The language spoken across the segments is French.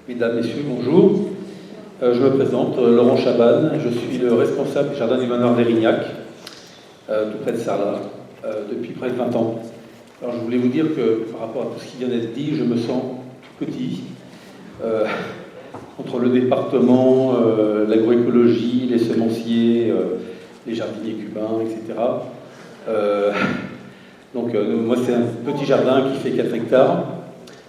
Mesdames, Messieurs, bonjour. Je me présente, Laurent Chabanne. Je suis le responsable du Jardin du Bonheur d'Érignac, tout près de Sarlat, depuis près de 20 ans. Alors, je voulais vous dire que, par rapport à tout ce qui vient d'être dit, je me sens tout petit. Entre le département, l'agroécologie, les semenciers, les jardiniers cubains, etc. Moi, c'est un petit jardin qui fait 4 hectares.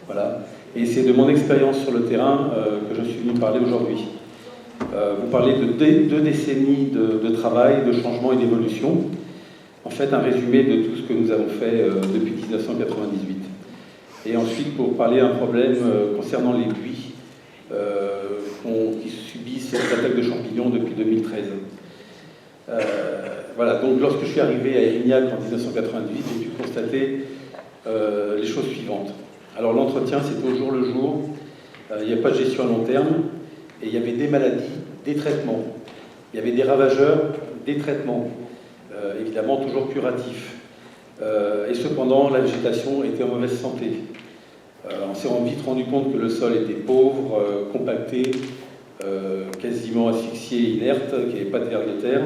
Voilà. Et c'est de mon expérience sur le terrain que je suis venu parler aujourd'hui. Vous parlez de 2 décennies de travail, de changement et d'évolution. En fait, un résumé de tout ce que nous avons fait depuis 1998. Et ensuite, pour parler d'un problème concernant les buis qui subissent cette attaque de champignons depuis 2013. Voilà, donc lorsque je suis arrivé à Érignac en 1998, j'ai pu constater les choses suivantes. Alors l'entretien, c'était au jour le jour, il n'y a pas de gestion à long terme, et il y avait des maladies, des traitements. Il y avait des ravageurs, des traitements, évidemment toujours curatifs. Et cependant, la végétation était en mauvaise santé. On s'est vite rendu compte que le sol était pauvre, compacté, quasiment asphyxié, inerte, qu'il n'y avait pas de vers de terre,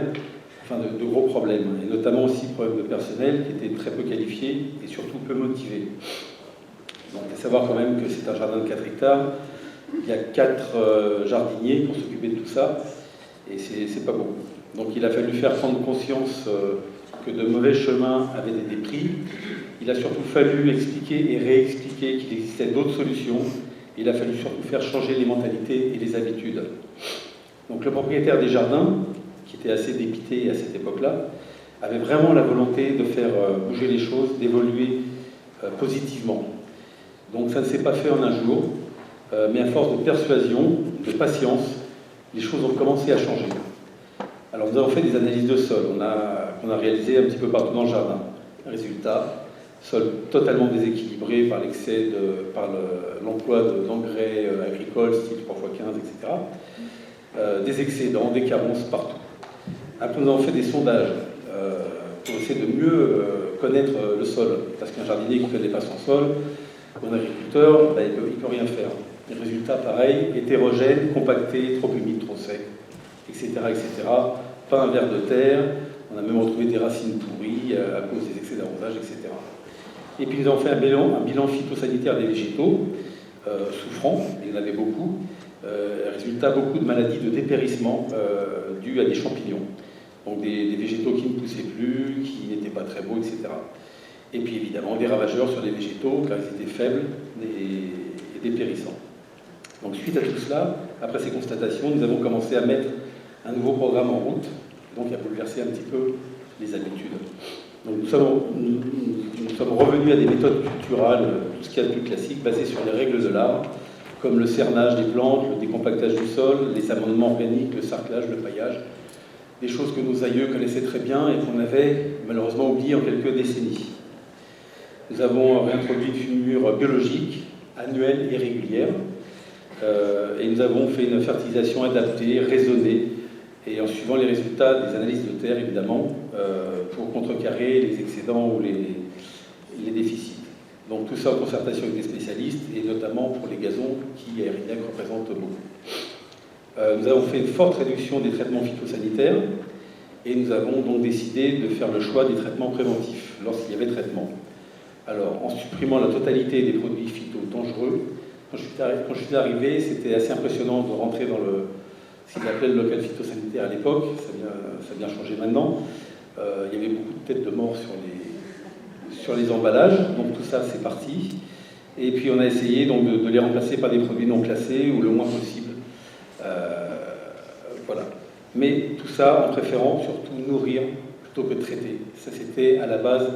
enfin de gros problèmes, et notamment aussi problèmes de personnel qui était très peu qualifié et surtout peu motivé. Donc, il faut savoir quand même que c'est un jardin de 4 hectares, il y a 4 jardiniers pour s'occuper de tout ça, et c'est pas bon. Donc il a fallu faire prendre conscience que de mauvais chemins avaient des prix. Il a surtout fallu expliquer et réexpliquer qu'il existait d'autres solutions. Il a fallu surtout faire changer les mentalités et les habitudes. Donc le propriétaire des jardins, qui était assez dépité à cette époque-là, avait vraiment la volonté de faire bouger les choses, d'évoluer positivement. Donc ça ne s'est pas fait en un jour, mais à force de persuasion, de patience, les choses ont commencé à changer. Alors nous avons fait des analyses de sol, qu'on a réalisées un petit peu partout dans le jardin. Résultat, sol totalement déséquilibré par l'emploi d'engrais agricoles, style 3x15, etc. Des excédents, des carences partout. Après, nous avons fait des sondages pour essayer de mieux connaître le sol, parce qu'un jardinier qui ne connaît pas son sol, ou un agriculteur, il ne peut rien faire. Les résultats, pareil, hétérogènes, compactés, trop humides, trop secs, etc., etc. Pas un ver de terre, on a même retrouvé des racines pourries à cause des excès d'arrosage, etc. Et puis nous avons fait un bilan phytosanitaire des végétaux, souffrants, il y en avait beaucoup. Résultat, beaucoup de maladies de dépérissement dues à des champignons. Donc des végétaux qui ne poussaient plus, qui n'étaient pas très beaux, etc. Et puis évidemment des ravageurs sur les végétaux, car ils étaient faibles et dépérissants. Donc suite à tout cela, après ces constatations, nous avons commencé à mettre un nouveau programme en route, donc à bouleverser un petit peu les habitudes. Donc nous sommes revenus à des méthodes culturales, tout ce qu'il y a de plus classique, basées sur les règles de l'art, comme le cernage des plantes, le décompactage du sol, les amendements organiques, le sarclage, le paillage, des choses que nos aïeux connaissaient très bien et qu'on avait malheureusement oubliées en quelques décennies. Nous avons réintroduit une fumure biologique, annuelle et régulière, et nous avons fait une fertilisation adaptée, raisonnée, et en suivant les résultats des analyses de terre, évidemment, pour contrecarrer les excédents ou les déficits. Donc tout ça en concertation avec des spécialistes, et notamment pour les gazons qui, à Érignac, représentent beaucoup. Nous avons fait une forte réduction des traitements phytosanitaires, et nous avons donc décidé de faire le choix des traitements préventifs, lorsqu'il y avait traitement. Alors, en supprimant la totalité des produits phyto dangereux, quand je suis arrivé, c'était assez impressionnant de rentrer dans ce qu'ils appelaient le local phytosanitaire à l'époque, ça a bien changé maintenant. Il y avait beaucoup de têtes de mort sur les emballages, donc tout ça c'est parti. Et puis on a essayé donc de les remplacer par des produits non classés ou le moins possible. Voilà. Mais tout ça en préférant surtout nourrir plutôt que traiter. Ça c'était à la base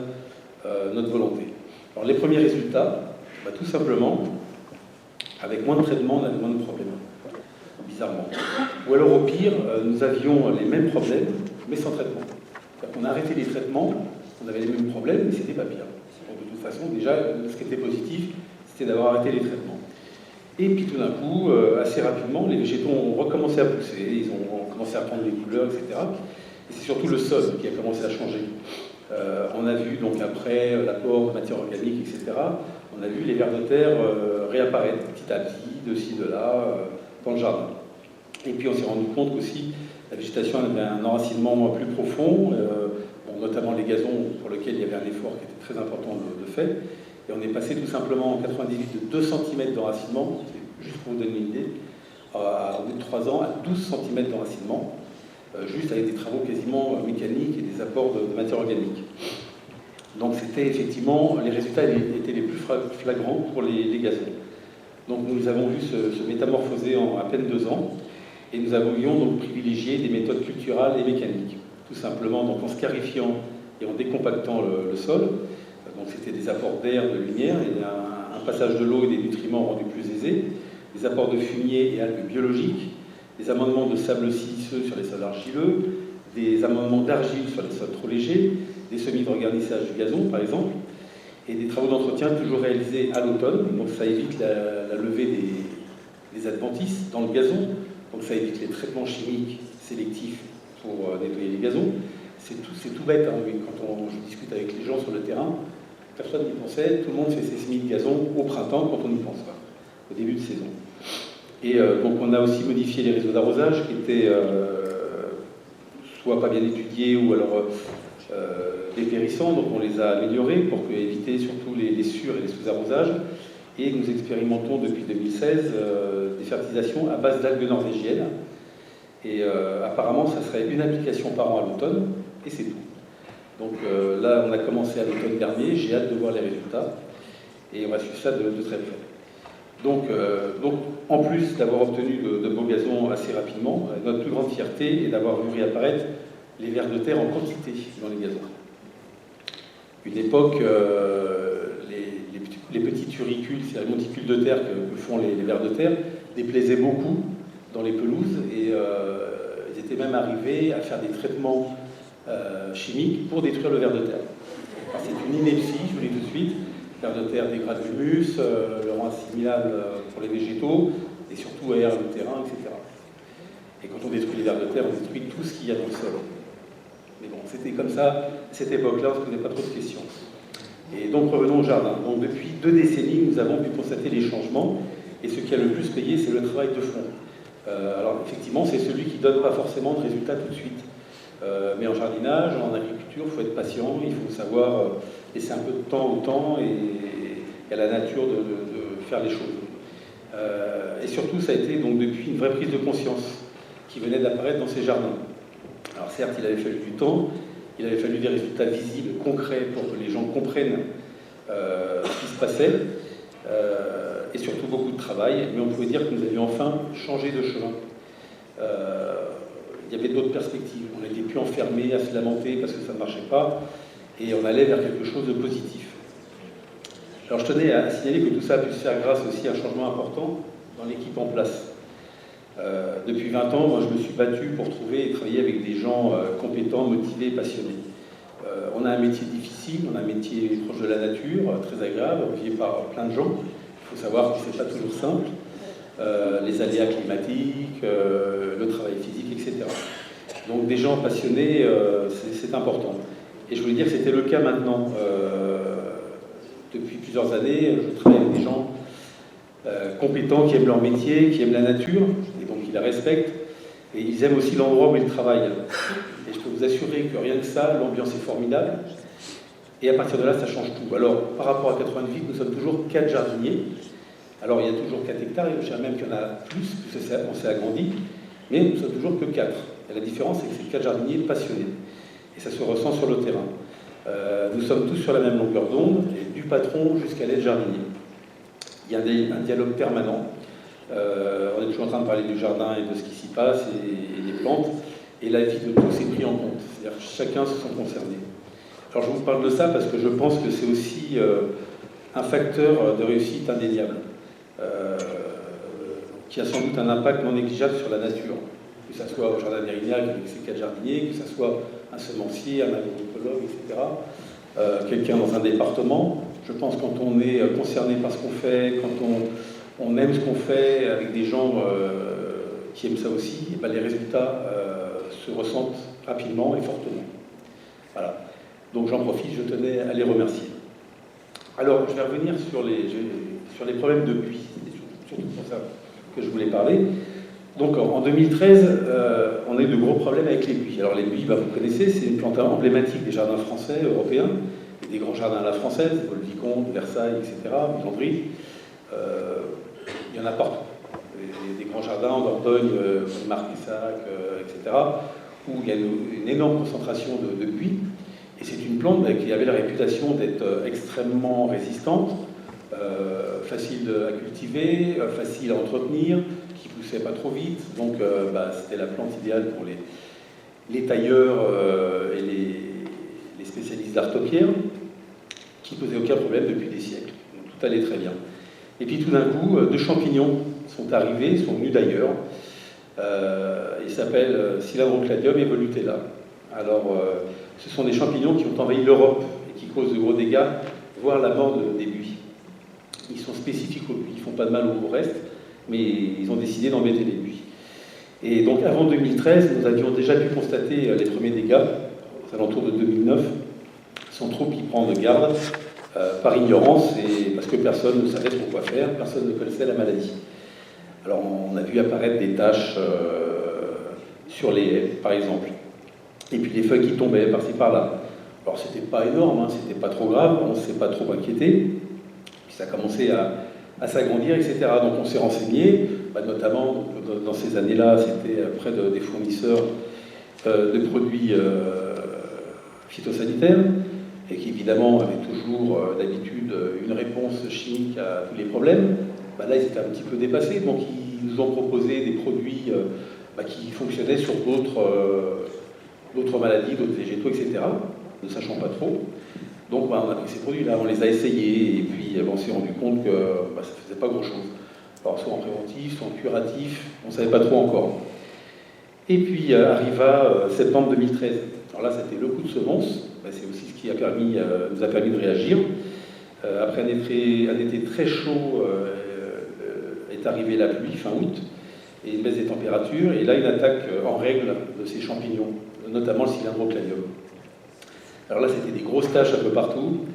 notre volonté. Alors les premiers résultats, tout simplement, avec moins de traitement, on avait moins de problèmes, bizarrement. Ou alors au pire, nous avions les mêmes problèmes, mais sans traitement. C'est-à-dire qu'on a arrêté les traitements, on avait les mêmes problèmes, mais c'était pas pire. Donc de toute façon, déjà, ce qui était positif, c'était d'avoir arrêté les traitements. Et puis tout d'un coup, assez rapidement, les végétaux ont recommencé à pousser, ils ont commencé à prendre des couleurs, etc. Et c'est surtout le sol qui a commencé à changer. On a vu donc après l'apport de matière organique, etc. on a vu les vers de terre réapparaître petit à petit, de ci, de là, dans le jardin. Et puis on s'est rendu compte qu'aussi la végétation avait un enracinement plus profond, notamment les gazons pour lesquels il y avait un effort qui était très important de fait. Et on est passé tout simplement en 98 de 2 cm d'enracinement, juste pour vous donner une idée, au bout de 3 ans, à 12 cm d'enracinement, juste avec des travaux quasiment mécaniques et des apports de matière organique. Donc c'était effectivement, les résultats étaient les plus flagrants pour les gazons. Donc nous avons vu se métamorphoser en à peine 2 ans, et nous avions donc privilégié des méthodes culturales et mécaniques, tout simplement donc en scarifiant et en décompactant le sol. Donc c'était des apports d'air, de lumière, et un passage de l'eau et des nutriments rendus plus aisés, des apports de fumier et algues biologiques, des amendements de sable siliceux sur les sols argileux, des amendements d'argile sur les sols trop légers, des semis de regarnissage du gazon par exemple, et des travaux d'entretien toujours réalisés à l'automne, donc ça évite la levée des adventices dans le gazon, donc ça évite les traitements chimiques sélectifs pour nettoyer les gazons. C'est tout bête, hein, quand je discute avec les gens sur le terrain, personne n'y pensait, tout le monde fait ses semis de gazon au printemps quand on n'y pense pas, au début de saison. Et donc on a aussi modifié les réseaux d'arrosage qui étaient soit pas bien étudiés ou alors dépérissants, donc on les a améliorés pour éviter surtout les sur- et les sous-arrosages. Et nous expérimentons depuis 2016 des fertilisations à base d'algues norvégiennes. Et apparemment, ça serait une application par an à l'automne, et c'est tout. Donc là, on a commencé à l'automne dernier, j'ai hâte de voir les résultats, et on va suivre ça de très près. Donc, en plus d'avoir obtenu de beaux gazons assez rapidement, notre plus grande fierté est d'avoir vu réapparaître les vers de terre en quantité dans les gazons. Une époque, les petits turicules, c'est la monticule de terre que font les vers de terre, déplaisaient beaucoup dans les pelouses, et ils étaient même arrivés à faire des traitements chimiques pour détruire le ver de terre. C'est une ineptie, je vous le dis tout de suite. Le ver de terre dégrade l'humus, le rend assimilable pour les végétaux, et surtout aère le terrain, etc. Et quand on détruit les vers de terre, on détruit tout ce qu'il y a dans le sol. Mais bon, c'était comme ça, à cette époque-là, on ne se posait pas trop de questions. Et donc revenons au jardin. Donc depuis 2 décennies, nous avons pu constater les changements, et ce qui a le plus payé, c'est le travail de fond. Alors effectivement, c'est celui qui ne donne pas forcément de résultats tout de suite. Mais en jardinage, en agriculture, il faut être patient, il faut savoir laisser un peu de temps au temps et à la nature de faire les choses. Et surtout, ça a été donc depuis une vraie prise de conscience qui venait d'apparaître dans ces jardins. Alors certes, il avait fallu du temps, il avait fallu des résultats visibles, concrets, pour que les gens comprennent ce qui se passait, et surtout beaucoup de travail, mais on pouvait dire que nous avions enfin changé de chemin. Il y avait d'autres perspectives, on n'était plus enfermés à se lamenter parce que ça ne marchait pas, et on allait vers quelque chose de positif. Alors je tenais à signaler que tout ça a pu se faire grâce aussi à un changement important dans l'équipe en place. Depuis 20 ans, moi, je me suis battu pour trouver et travailler avec des gens compétents, motivés, passionnés. On a un métier difficile, on a un métier proche de la nature, très agréable, envié par plein de gens. Il faut savoir que ce n'est pas toujours simple. Les aléas climatiques, le travail physique, etc. Donc des gens passionnés, c'est important. Et je voulais dire que c'était le cas maintenant. Depuis plusieurs années, je travaille avec des gens compétents, qui aiment leur métier, qui aiment la nature, et donc qui la respectent, et ils aiment aussi l'endroit où ils travaillent. Et je peux vous assurer que rien que ça, l'ambiance est formidable, et à partir de là, ça change tout. Alors, par rapport à 88, nous sommes toujours 4 jardiniers. Alors, il y a toujours 4 hectares, et je dirais même qu'il y en a plus, on s'est agrandi, mais nous ne sommes toujours que 4. Et la différence, c'est que c'est 4 jardiniers passionnés, et ça se ressent sur le terrain. Nous sommes tous sur la même longueur d'onde, et du patron jusqu'à l'aide jardinier. Il y a un dialogue permanent. On est toujours en train de parler du jardin et de ce qui s'y passe, et des plantes, et la vie de tous est pris en compte. C'est-à-dire que chacun se sent concerné. Alors je vous parle de ça parce que je pense que c'est aussi un facteur de réussite indéniable, qui a sans doute un impact non négligeable sur la nature. Que ce soit au jardin d'Érignac avec ses 4 jardiniers, que ce soit un semencier, un agroécologue, etc. Quelqu'un dans un département. Je pense que quand on est concerné par ce qu'on fait, quand on aime ce qu'on fait avec des gens qui aiment ça aussi, et ben les résultats se ressentent rapidement et fortement. Voilà. Donc j'en profite, je tenais à les remercier. Alors, je vais revenir sur les problèmes de buis. C'est surtout pour ça que je voulais parler. Donc, en 2013, on a eu de gros problèmes avec les buis. Alors, les buis, bah, vous connaissez, c'est une plante emblématique des jardins français, européens, et des grands jardins à la française, Paul-Vicomte, Versailles, etc., Landry. Il y en a partout. Des grands jardins en Dordogne, Marquessac, etc., où il y a une énorme concentration de buis. Et c'est une plante qui avait la réputation d'être extrêmement résistante, facile à cultiver, facile à entretenir, qui poussait pas trop vite. Donc c'était la plante idéale pour les tailleurs et les spécialistes d'art pierre, qui posaient aucun problème depuis des siècles. Donc tout allait très bien. Et puis tout d'un coup, deux champignons sont arrivés, sont venus d'ailleurs. Ils s'appellent Cylindrocladium et Volutella. Alors, ce sont des champignons qui ont envahi l'Europe et qui causent de gros dégâts, voire la mort des buis. Ils sont spécifiques aux buis, ils ne font pas de mal au reste, mais ils ont décidé d'embêter les buis. Et donc, avant 2013, nous avions déjà pu constater les premiers dégâts, aux alentours de 2009, sans trop y prendre garde, par ignorance et parce que personne ne savait trop quoi faire, personne ne connaissait la maladie. Alors, on a vu apparaître des taches sur les haies, par exemple. Et puis les feuilles qui tombaient par-ci par-là. Alors c'était pas énorme, hein, c'était pas trop grave, on ne s'est pas trop inquiété. Puis ça a commencé à s'agrandir, etc. Donc on s'est renseigné, notamment dans ces années-là, c'était près des fournisseurs de produits phytosanitaires, et qui évidemment avaient toujours d'habitude une réponse chimique à tous les problèmes. Là ils étaient un petit peu dépassés, donc ils nous ont proposé des produits qui fonctionnaient sur d'autres maladies, d'autres végétaux, etc., ne sachant pas trop. Donc on a pris ces produits-là, on les a essayés, et puis on s'est rendu compte que ça ne faisait pas grand-chose. Alors soit en préventif, soit en curatif, on ne savait pas trop encore. Et puis arriva septembre 2013. Alors là, c'était le coup de semonce, c'est aussi ce qui nous a permis de réagir. Après un été très chaud, est arrivée la pluie, fin août, et une baisse des températures, et là une attaque en règle de ces champignons, notamment le Cylindrocladium. Alors là, c'était des grosses taches un peu partout,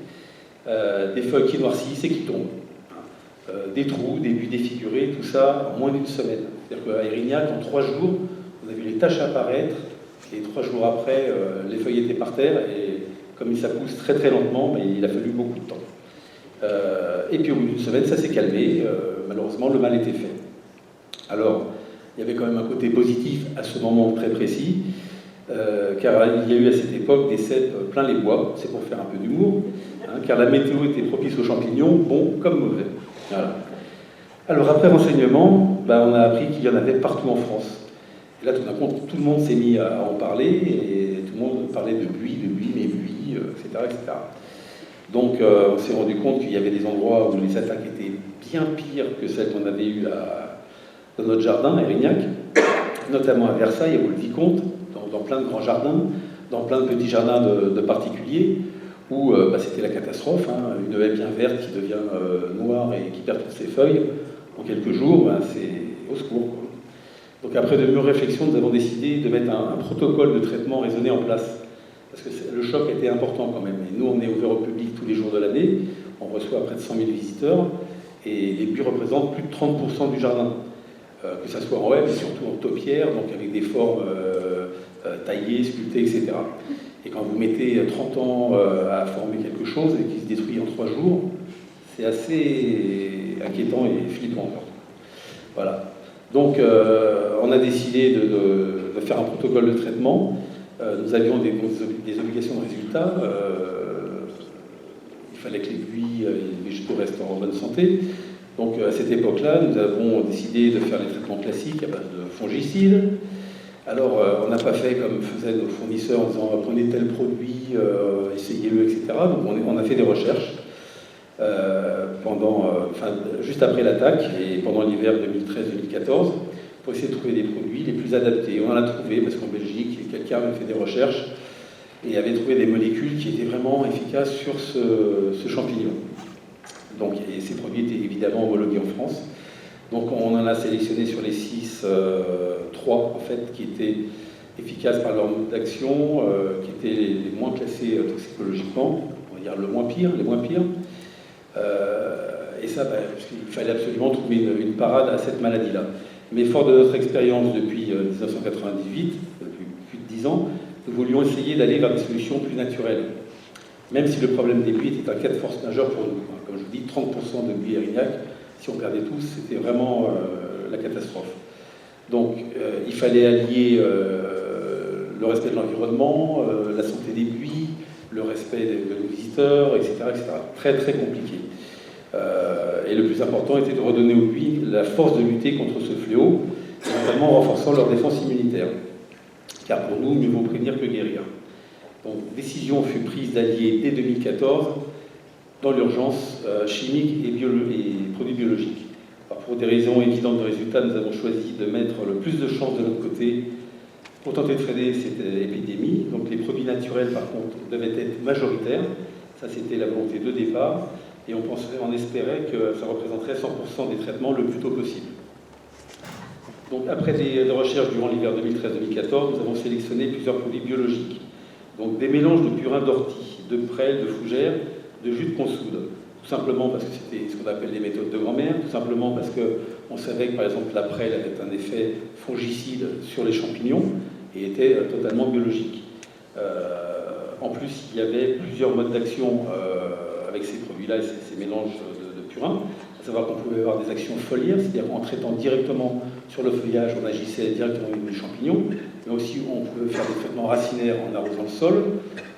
des feuilles qui noircissent et qui tombent, des trous, des buis défigurés, tout ça en moins d'une semaine. C'est-à-dire qu'à Érignac, en 3 jours, on a vu les taches apparaître, et 3 jours après, les feuilles étaient par terre, et comme ça pousse très très lentement, il a fallu beaucoup de temps. Et puis au bout d'une semaine, ça s'est calmé, malheureusement, le mal était fait. Alors, il y avait quand même un côté positif à ce moment très précis, car il y a eu à cette époque des cèpes plein les bois, c'est pour faire un peu d'humour, car la météo était propice aux champignons, bons comme mauvais. Voilà. Alors après renseignement, on a appris qu'il y en avait partout en France. Et là, tout d'un coup, tout le monde s'est mis à en parler, et tout le monde parlait de buis, mais buis, etc., etc. Donc on s'est rendu compte qu'il y avait des endroits où les attaques étaient bien pires que celles qu'on avait eues dans notre jardin, à Érignac, notamment à Versailles, à Paul-Vicomte, dans plein de grands jardins, dans plein de petits jardins de particuliers, où c'était la catastrophe, une haie bien verte qui devient noire et qui perd toutes ses feuilles en quelques jours, c'est au secours, quoi. Donc après de mûres réflexions, nous avons décidé de mettre un protocole de traitement raisonné en place, parce que le choc était important quand même. Et nous, on est ouvert au public tous les jours de l'année, on reçoit près de 100 000 visiteurs, et les buis représentent plus de 30% du jardin, que ça soit en haie, mais surtout en taupière, donc avec des formes taillées, sculptées, etc. Et quand vous mettez 30 ans à former quelque chose et qui se détruit en 3 jours, c'est assez inquiétant et flippant. Voilà. Donc, on a décidé de faire un protocole de traitement. Nous avions des obligations de résultat. Il fallait que les buis et les végétaux restent en bonne santé. Donc, à cette époque-là, nous avons décidé de faire les traitements classiques à base de fongicides. Alors, on n'a pas fait comme faisaient nos fournisseurs en disant prenez tel produit, essayez-le, etc. Donc, on a fait des recherches juste après l'attaque et pendant l'hiver 2013-2014 pour essayer de trouver des produits les plus adaptés. On en a trouvé parce qu'en Belgique, quelqu'un avait fait des recherches et avait trouvé des molécules qui étaient vraiment efficaces sur ce champignon. Donc, et ces produits étaient évidemment homologués en France. Donc on en a sélectionné sur les 6, 3 en fait, qui étaient efficaces par leur mode d'action, qui étaient les moins classés toxicologiquement, on va dire les moins pires. Et ça, parce qu'il fallait absolument trouver une parade à cette maladie-là. Mais fort de notre expérience depuis 1998, depuis plus de 10 ans, nous voulions essayer d'aller vers des solutions plus naturelles. Même si le problème des buis était un cas de force majeure pour nous. Comme je vous dis, 30% de buis Erignac, si on perdait tous, c'était vraiment la catastrophe. Donc, il fallait allier le respect de l'environnement, la santé des buis, le respect de nos visiteurs, etc., etc. Très, très compliqué. Et le plus important était de redonner aux buis la force de lutter contre ce fléau, notamment en renforçant leur défense immunitaire. Car pour nous, mieux vaut prévenir que guérir. Donc, décision fut prise d'allier dès 2014 dans l'urgence chimique et produits biologiques. Alors, pour des raisons évidentes de résultats, nous avons choisi de mettre le plus de chances de notre côté pour tenter de freiner cette épidémie. Donc les produits naturels, par contre, devaient être majoritaires. Ça, c'était la volonté de départ. Et on espérait que ça représenterait 100% des traitements le plus tôt possible. Donc après des recherches durant l'hiver 2013-2014, nous avons sélectionné plusieurs produits biologiques. Donc des mélanges de purin d'ortie, de prêle, de fougère, de jus de consoude. Tout simplement parce que c'était ce qu'on appelle les méthodes de grand-mère, tout simplement parce qu'on savait que par exemple la prêle avait un effet fongicide sur les champignons et était totalement biologique. En plus, il y avait plusieurs modes d'action avec ces produits-là et ces mélanges de purin, à savoir qu'on pouvait avoir des actions foliaires, c'est-à-dire qu'en traitant directement sur le feuillage, on agissait directement avec les champignons, mais aussi on pouvait faire des traitements racinaires en arrosant le sol,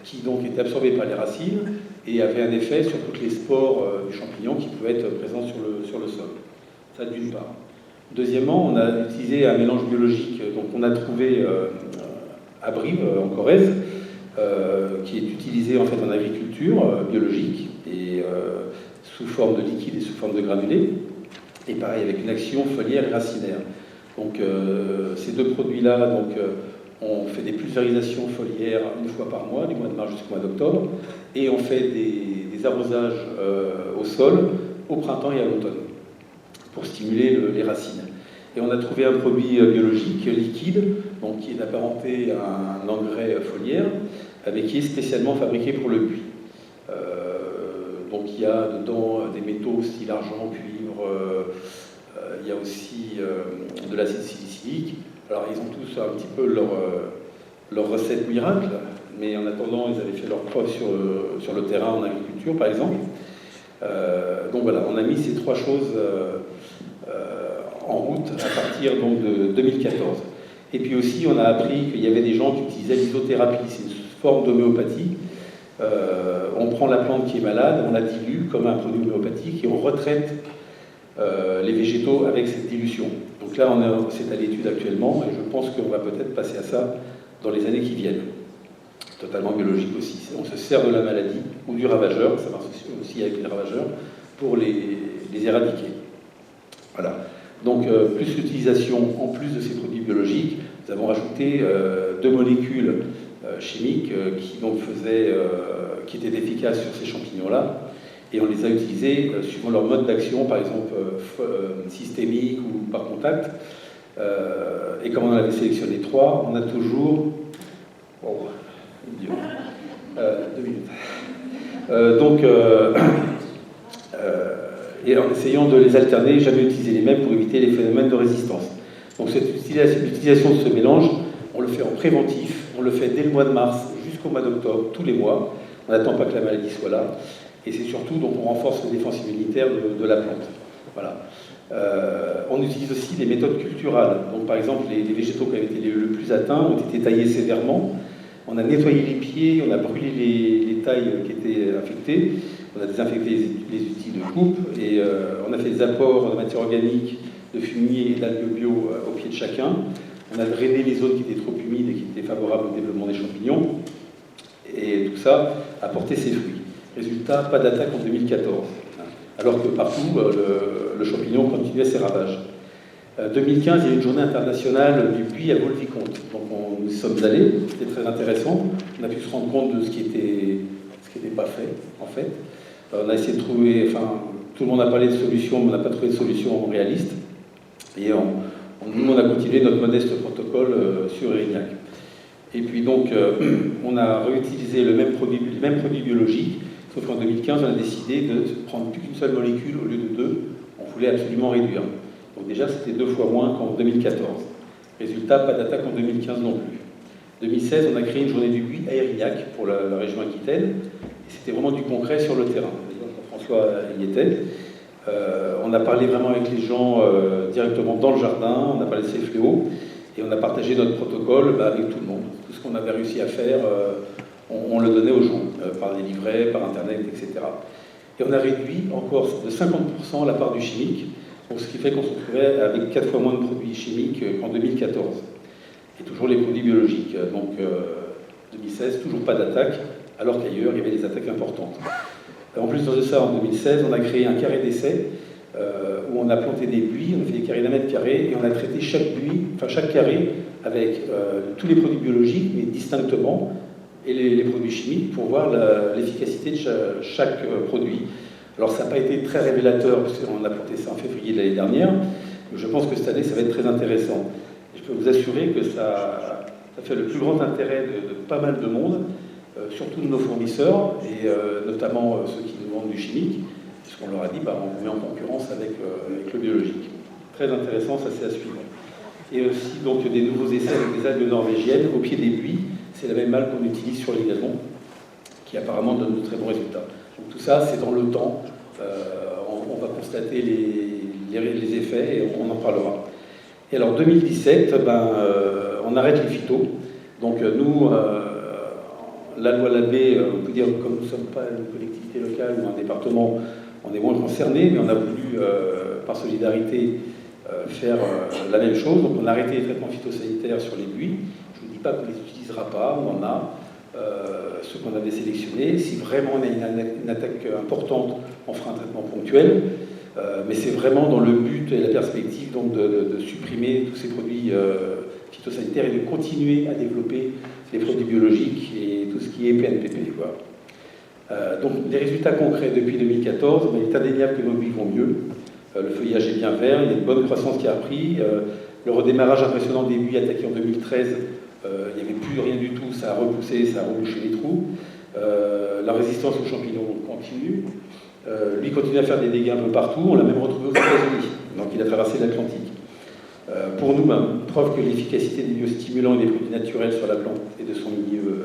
qui donc étaient absorbés par les racines et avaient un effet sur toutes les spores du champignon qui pouvaient être présents sur le sol. Ça d'une part. Deuxièmement, on a utilisé un mélange biologique, donc on a trouvé à Brive, en Corrèze, qui est utilisé en fait en agriculture biologique et sous forme de liquide et sous forme de granulés, et pareil avec une action foliaire et racinaire. Donc ces deux produits-là, on fait des pulvérisations foliaires une fois par mois, du mois de mars jusqu'au mois d'octobre, et on fait des arrosages au sol au printemps et à l'automne pour stimuler les racines. Et on a trouvé un produit biologique liquide, donc qui est apparenté à un engrais foliaire, mais qui est spécialement fabriqué pour le buis. Donc il y a dedans des métaux style argent, cuivre, il y a aussi de l'acide salicylique. Alors ils ont tous un petit peu leur recette miracle, mais en attendant ils avaient fait leurs preuves sur le terrain en agriculture par exemple. Donc voilà, on a mis ces trois choses en route à partir donc, de 2014. Et puis aussi, on a appris qu'il y avait des gens qui utilisaient l'isothérapie, c'est une forme d'homéopathie. On prend la plante qui est malade, on la dilue comme un produit homéopathique et on retraite les végétaux avec cette dilution. Donc là, c'est à l'étude actuellement et je pense qu'on va peut-être passer à ça dans les années qui viennent. Totalement biologique aussi. On se sert de la maladie ou du ravageur, ça marche aussi avec les ravageurs, pour les éradiquer. Voilà. Donc, plus l'utilisation, en plus de ces produits biologiques, nous avons rajouté deux molécules chimiques qui étaient efficaces sur ces champignons-là, et on les a utilisées suivant leur mode d'action, par exemple systémique ou par contact. Et comme on en avait sélectionné trois, on a toujours... Oh, 2 minutes. Et en essayant de les alterner, jamais utiliser les mêmes pour éviter les phénomènes de résistance. Donc l'utilisation de ce mélange, on le fait en préventif, on le fait dès le mois de mars jusqu'au mois d'octobre, tous les mois. On n'attend pas que la maladie soit là. Et c'est surtout, donc on renforce la défense immunitaire de la plante. Voilà. On utilise aussi des méthodes culturales. Donc par exemple, les végétaux qui avaient été le plus atteints ont été taillés sévèrement. On a nettoyé les pieds, on a brûlé les tailles qui étaient infectées. On a désinfecté les outils de coupe et on a fait des apports de matière organique, de fumier et d'algues bio au pied de chacun. On a drainé les zones qui étaient trop humides et qui étaient favorables au développement des champignons. Et tout ça a porté ses fruits. Résultat, pas d'attaque en 2014. Alors que partout, le champignon continuait ses ravages. 2015, il y a eu une journée internationale du buis à Vaux-le-Vicomte. Donc nous y sommes allés, c'était très intéressant. On a pu se rendre compte de ce qui n'était pas fait, en fait. On a essayé de trouver, tout le monde a parlé de solutions, mais on n'a pas trouvé de solution réaliste. Et nous, on a continué notre modeste protocole sur Erignac. Et puis donc, on a réutilisé les mêmes produits biologiques, Sauf qu'en 2015, on a décidé de prendre plus qu'une seule molécule au lieu de deux. On voulait absolument réduire. Donc déjà, c'était 2 fois moins qu'en 2014. Résultat, pas d'attaque en 2015 non plus. 2016, on a créé une journée du buis à Érignac pour la région Aquitaine. Et c'était vraiment du concret sur le terrain. François y était. On a parlé vraiment avec les gens directement dans le jardin, on a parlé de ces fléaux, et on a partagé notre protocole avec tout le monde. Tout ce qu'on avait réussi à faire, on le donnait aux gens, par des livrets, par Internet, etc. Et on a réduit encore de 50% la part du chimique, donc ce qui fait qu'on se retrouvait avec 4 fois moins de produits chimiques qu'en 2014. Et toujours les produits biologiques. Donc 2016, toujours pas d'attaque, alors qu'ailleurs, il y avait des attaques importantes. En plus de ça, en 2016, on a créé un carré d'essai où on a planté des buis, on a fait des carrés d'1 mètre carré et on a traité chaque buis, enfin chaque carré avec tous les produits biologiques, mais distinctement, et les produits chimiques pour voir l'efficacité de chaque produit. Alors ça n'a pas été très révélateur, parce qu'on a planté ça en février de l'année dernière, mais je pense que cette année, ça va être très intéressant. Et je peux vous assurer que ça fait le plus grand intérêt de pas mal de monde, surtout de nos fournisseurs, et notamment ceux qui nous vendent du chimique, puisqu'on leur a dit on met en concurrence avec le biologique. Très intéressant, ça c'est à suivre. Et aussi donc des nouveaux essais avec des algues norvégiennes au pied des buis, c'est la même malle qu'on utilise sur les gazons, qui apparemment donne de très bons résultats. Donc tout ça, c'est dans le temps, on va constater les effets et on en parlera. Et alors 2017, on arrête les phytos, donc nous, la loi Labbé, on peut dire, comme nous ne sommes pas une collectivité locale ou un département, on est moins concerné, mais on a voulu, par solidarité, faire la même chose. Donc on a arrêté les traitements phytosanitaires sur les buis. Je ne vous dis pas qu'on ne les utilisera pas, on en a. Ceux qu'on avait sélectionnés. Si vraiment on a une attaque importante, on fera un traitement ponctuel. Mais c'est vraiment dans le but et la perspective donc, de supprimer tous ces produits phytosanitaires et de continuer à développer les produits biologiques et tout ce qui est PNPP. Quoi. Donc des résultats concrets depuis 2014, mais il est indéniable que nos buis vont mieux. Le feuillage est bien vert, il y a une bonne croissance qui a pris. Le redémarrage impressionnant des buis attaqués en 2013, il n'y avait plus rien du tout, ça a repoussé, ça a rebouché les trous. La résistance aux champignons continue. Lui continue à faire des dégâts un peu partout, on l'a même retrouvé aux États-Unis, donc il a traversé l'Atlantique. Pour nous, preuve que l'efficacité des biostimulants et des produits naturels sur la plante et de son milieu,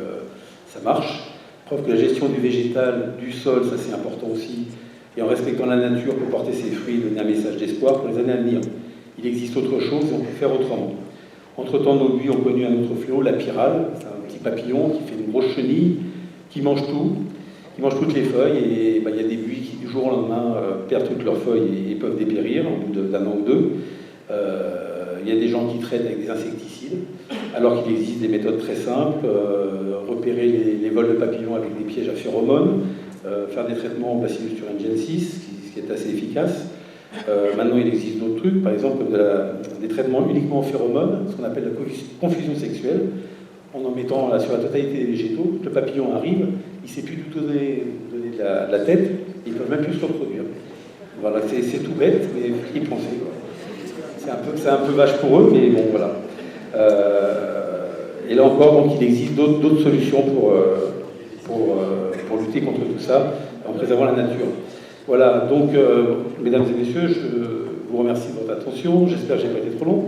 ça marche. Preuve que la gestion du végétal, du sol, ça c'est important aussi, et en respectant la nature pour porter ses fruits et donner un message d'espoir pour les années à venir. Il existe autre chose et on peut faire autrement. Entre-temps, nos buis ont connu un autre fléau, la pyrale. C'est un petit papillon qui fait une grosse chenille, qui mange tout, qui mange toutes les feuilles, et il y a des buis qui, du jour au lendemain, perdent toutes leurs feuilles et peuvent dépérir au bout d'un an ou deux. Il y a des gens qui traitent avec des insecticides, alors qu'il existe des méthodes très simples, repérer les vols de papillons avec des pièges à phéromones, faire des traitements en Bacillus thuringiensis, ce qui est assez efficace. Maintenant, il existe d'autres trucs, par exemple des traitements uniquement en phéromones, ce qu'on appelle la confusion sexuelle, en mettant sur la totalité des végétaux. Le papillon arrive, il ne sait plus du tout donner de la tête, ils ne peuvent même plus se reproduire. Voilà, c'est tout bête, mais il faut y penser. C'est un peu vache pour eux, mais bon, voilà. Et là encore, donc, il existe d'autres solutions pour lutter contre tout ça, en préservant la nature. Voilà, donc, mesdames et messieurs, je vous remercie de votre attention. J'espère que je n'ai pas été trop long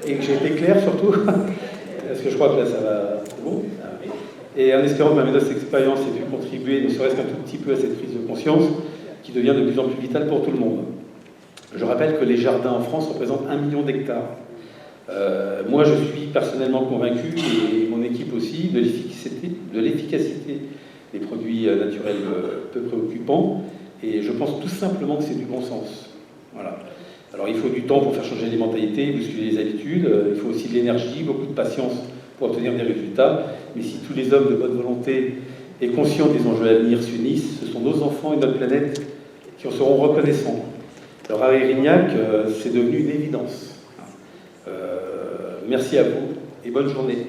et que j'ai été clair surtout, parce que je crois que là, ça va c'est bon. Et en espérant que ma modeste expérience ait pu contribuer, ne serait-ce qu'un tout petit peu, à cette prise de conscience qui devient de plus en plus vitale pour tout le monde. Je rappelle que les jardins en France représentent 1 million d'hectares. Moi, je suis personnellement convaincu, et mon équipe aussi, de l'efficacité des produits naturels peu préoccupants. Et je pense tout simplement que c'est du bon sens. Voilà. Alors il faut du temps pour faire changer les mentalités, bousculer les habitudes. Il faut aussi de l'énergie, beaucoup de patience pour obtenir des résultats. Mais si tous les hommes de bonne volonté et conscients des enjeux à venir s'unissent, ce sont nos enfants et notre planète qui en seront reconnaissants. Alors à Érignac, c'est devenu une évidence. Merci à vous et bonne journée.